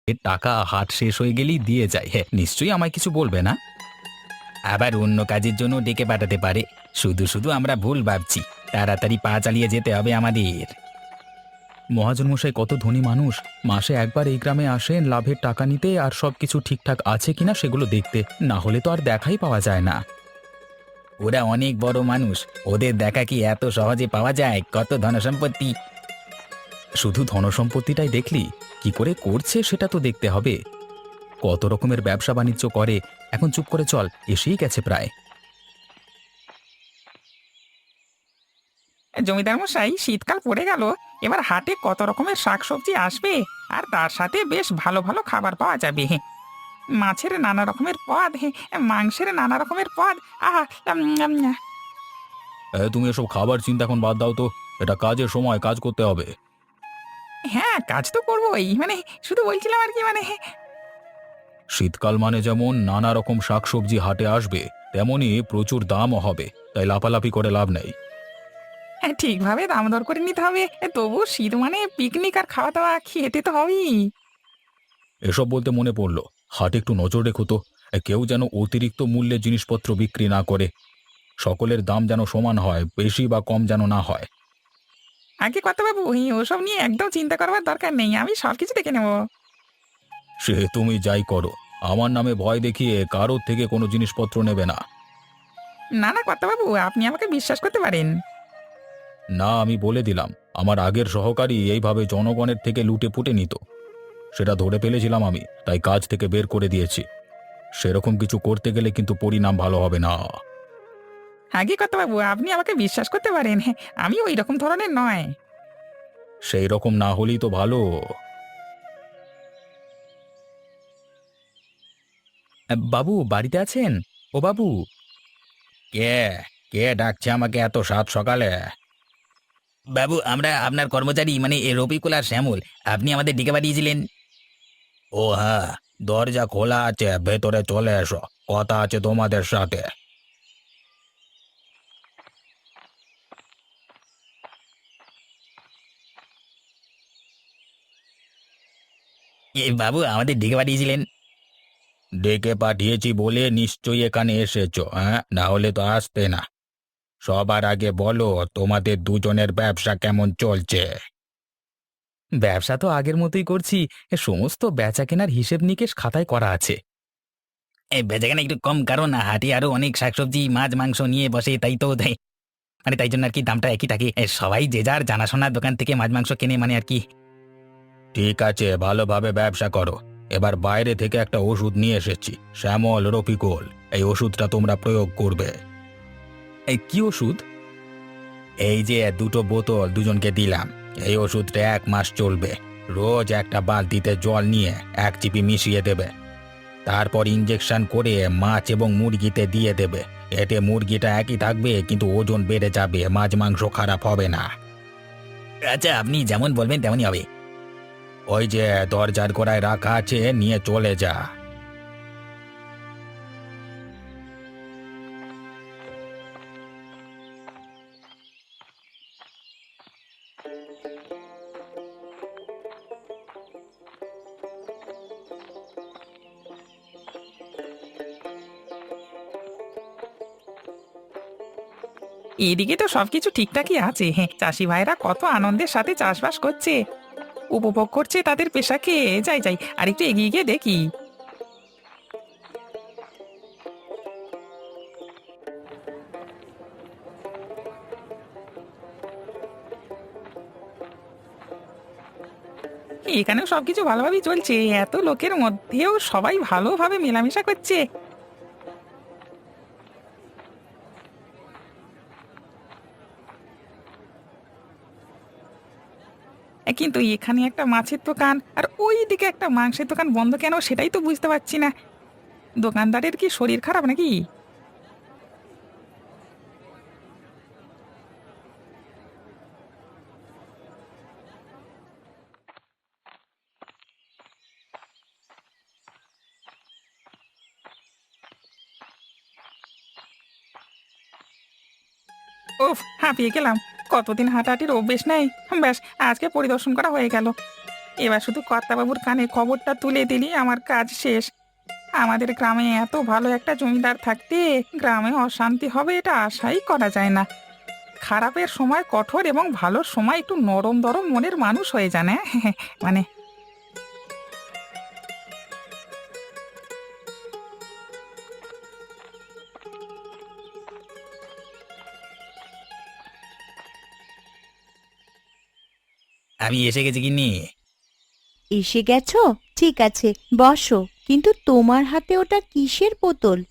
এর টাকা হাট শেষ হয়ে গেলেই দিয়ে যায়। হ্যাঁ, নিশ্চয়ই আমায় কিছু বলবে না। আবার অন্য কাজের জন্য ডেকে পাঠাতে পারে। শুধু শুধু আমরা ভুল ভাবছি। তাড়াতাড়ি পা চালিয়ে যেতে হবে আমাদের। মহাজন মশাই কত ধনী মানুষ। মাসে একবার এই গ্রামে আসেন লাভের টাকা নিতে আর সবকিছু ঠিকঠাক আছে কিনা সেগুলো দেখতে। না হলে তো আর দেখাই পাওয়া যায় না। ওরা অনেক বড় মানুষ। ওদের দেখা কি এত সহজে পাওয়া যায়? কত ধনসম্পত্তি! শুধু ধনসম্পত্তিটাই দেখলি? কি করে করছে সেটা তো দেখতে হবে। কত রকমের ব্যবসা বাণিজ্য করে। এখন চুপ করে চল, এসেই গেছে প্রায়। জমিদার মশাই, শীতকাল পড়ে গেল। এবার হাটে কত রকমের শাকসবজি আসবে, আর তার সাথে বেশ ভালো ভালো খাবার পাওয়া যাবে। মাছের নানা রকমের পদ, মাংসের নানা রকমের পদ। আহা! উম, উম, তুমি এসব খাবার চিন্তা এখন বাদ দাও তো। এটা কাজের সময়, কাজ করতে হবে। হ্যাঁ, কাজ তো করবোই, শুধু বলছিলাম আর কি, শীতকাল মানে যেমন নানা রকম শাকসবজি হাটে আসবে, তেমনি প্রচুর দামও হবে। তাই লাফালাফি করে লাভ নেই। হ্যাঁ, ঠিকভাবে দাম দর করে নিতে হবে। তবু শীত মানে পিকনিক আর খাওয়া দাওয়া খেতে তো হবেই। এসব বলতে মনে পড়ল, হাটে একটু নজর রেখো তো। কেউ যেন অতিরিক্ত মূল্যে জিনিসপত্র বিক্রি না করে। সকলের দাম যেন সমান হয়, বেশি বা কম যেন না হয়। আগে কত বাবু, ওসব নিয়ে একদম চিন্তা করবার দরকার নেই, আমি সবকিছু দেখে নেবো। সে তুমি যাই করো, আমার নামে ভয় দেখিয়ে কারোর থেকে কোনো জিনিসপত্র নেবে না। না না কর্তা বাবু, আপনি আমাকে বিশ্বাস করতে পারেন। না, আমি বলে দিলাম। আমার আগের সহকারী এইভাবে জনগণের থেকে লুটে পুটে নিত। সেটা ধরে ফেলেছিলাম আমি, তাই কাজ থেকে বের করে দিয়েছি। সেরকম কিছু করতে গেলে কিন্তু পরিণাম ভালো হবে না। আগে কর্তা বাবু, আপনি আমাকে বিশ্বাস করতে পারেন। হ্যাঁ, আমি ওই রকম ধরনের নয়। সেই রকম না হলেই তো ভালো। বাবু বাড়িতে আছেন? ও বাবু! কে? কে ডাকছে আমাকে এত সাত সকালে? বাবু, আমরা আপনার কর্মচারী, মানে এ রফিকুল আর শ্যামল। আপনি আমাদের ডেকে পাঠিয়েছিলেন। ও হ্যাঁ, দরজা খোলা আছে, ভেতরে চলে এসো। কথা আছে তোমাদের সাথে। বাবু, আমাদের ডেকে পাঠিয়েছিলেন? ডেকে পাঠিয়েছি বলে নিশ্চয়ই এখানে এসেছো, হ্যাঁ? না হলে তো আসতে না। সবার আগে বলো, তোমাদের দুজনের ব্যবসা কেমন চলছে? ব্যবসা তো আগের মতোই করছি। সমস্ত বেচা কেনার হিসেব নিকেশ খাতায় করা আছে। এই বেচাকেনা একটু কম, কারণ হাটে আরো অনেক শাকসবজি মাছ মাংস নিয়ে বসে, তাই তো তাই, মানে তাই জন্য আর কি দামটা একই থাকে। সবাই যে যার জানাশোনার দোকান থেকে মাছ মাংস কেনে, মানে আর কি। ঠিক আছে, ভালোভাবে ব্যবসা করো। এবার বাইরে থেকে একটা ওষুধ নিয়ে এসেছি, শ্যামল, রফিকুল। এই ওষুধটা তোমরা প্রয়োগ করবে। এই কি ওষুধ? এই যে দুটো বোতল দুজনকে দিলাম। এই ওষুধটা 1 মাস চলবে। রোজ একটা বালতিতে জল নিয়ে 1 চিপি মিশিয়ে দেবে। তারপর ইঞ্জেকশন করে মাছ এবং মুরগিতে দিয়ে দেবে। এতে মুরগিটা একই থাকবে, কিন্তু ওজন বেড়ে যাবে, মাছ মাংস খারাপ হবে না। আচ্ছা, আপনি যেমন বলবেন তেমনই হবে। ওই যে দরজার গোড়ায় রাখা আছে, নিয়ে চলে যা। এদিকে তো সবকিছু ঠিকঠাকই আছে। হ্যাঁ, চাষি ভাইরা কত আনন্দের সাথে চাষবাস করছে, উপভোগ করছে তাদের পেশাকে। যাই যাই, আর একটু এগিয়ে গিয়ে দেখি। এখানেও সবকিছু ভালোভাবেই চলছে, এত লোকের মধ্যেও সবাই ভালোভাবে মেলামেশা করছে। কিন্তু এখানে একটা মাছের দোকান আর ওই দিকে একটা মাংসের দোকান বন্ধ কেন, সেটাই তো বুঝতে পারছি না। দোকানদারের কি শরীর খারাপ নাকি? উফ, হাঁপিয়ে গেলাম। কতদিন হাঁটাহাঁটির অভ্যেস নেই। ব্যাস, আজকে পরিদর্শন করা হয়ে গেল। এবার শুধু কর্তাবাবুর কানে খবরটা তুলে দিলি আমার কাজ শেষ। আমাদের গ্রামে এত ভালো একটা জমিদার থাকতে গ্রামে অশান্তি হবে এটা আশাই করা যায় না। খারাপের সময় কঠোর এবং ভালোর সময় একটু নরম দরম মনের মানুষ হয়ে যান, হ্যাঁ মানে আমি এসে গেছি গিন্নি। এসে গেছো? ঠিক আছে, বসো। কিন্তু তোমার হাতে ওটা কিসের বোতল?